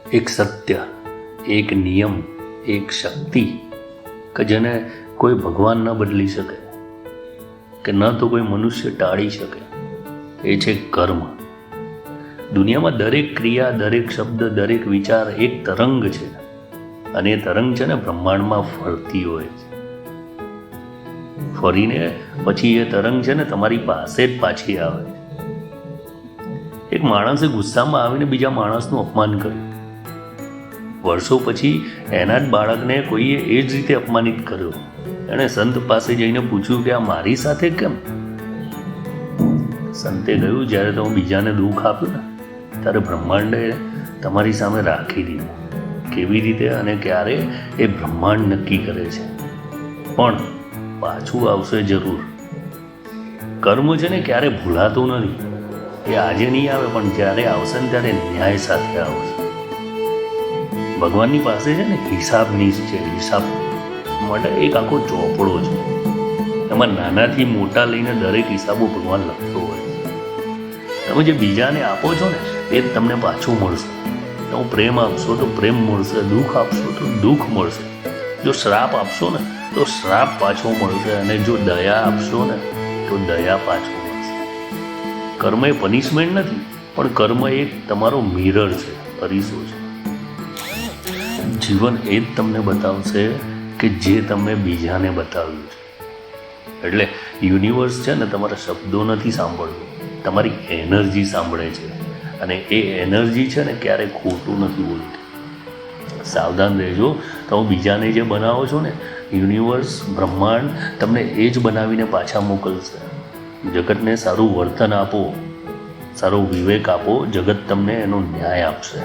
એક સત્ય, એક નિયમ, એક શક્તિ કે જેને કોઈ ભગવાન ન બદલી શકે કે ન તો કોઈ મનુષ્ય ટાળી શકે, એ છે કર્મ. દુનિયામાં દરેક ક્રિયા, દરેક શબ્દ, દરેક વિચાર એક તરંગ છે, અને એ તરંગ છે ને બ્રહ્માંડમાં ફરતી હોય છે. ફરીને પછી એ તરંગ છે ને તમારી પાસે જ પાછી આવે છે. એક માણસે ગુસ્સામાં આવીને બીજા માણસનું અપમાન કર્યું. વર્ષો પછી એના જ બાળકને કોઈએ એ જ રીતે અપમાનિત કર્યો. એણે સંત પાસે જઈને પૂછ્યું કે આ મારી સાથે કેમ? સંતે કહ્યું, જ્યારે તમે બીજાને દુઃખ આપ્યું ને ત્યારે બ્રહ્માંડે તમારી સામે રાખી દીધું. કેવી રીતે અને ક્યારે એ બ્રહ્માંડ નક્કી કરે છે, પણ પાછું આવશે જરૂર. કર્મ છે ને ક્યારે ભૂલાતું નથી. એ આજે નહીં આવે, પણ જ્યારે આવશે ને ત્યારે ન્યાય સાથે આવશે. ભગવાનની પાસે છે ને હિસાબની છે, હિસાબ માટે એક આખો ચોપડો છે. એમાં નાનાથી મોટા લઈને દરેક હિસાબો ભગવાન લખતો હોય. તમે જે બીજાને આપો છો ને એ જ તમને પાછું મળશે. તમે પ્રેમ આપશો તો પ્રેમ મળશે, દુઃખ આપશો તો દુઃખ મળશે. જો શ્રાપ આપશો ને તો શ્રાપ પાછો મળશે, અને જો દયા આપશો ને તો દયા પાછો મળશે. કર્મ એ પનિશમેન્ટ નથી, પણ કર્મ એક તમારો મિરર છે, અરીસો છે. જીવન એ જ તમને બતાવશે કે જે તમે બીજાને બતાવ્યું છે. એટલે યુનિવર્સ છે ને તમારા શબ્દો નથી સાંભળતું, તમારી એનર્જી સાંભળે છે, અને એ એનર્જી છે ને ક્યારેય ખોટું નથી બોલતી. સાવધાન રહેજો. તમે બીજાને જે બનાવો છો ને, યુનિવર્સ, બ્રહ્માંડ તમને એ જ બનાવીને પાછા મોકલશે. જગતને સારું વર્તન આપો, સારો વિવેક આપો, જગત તમને એનો ન્યાય આપશે.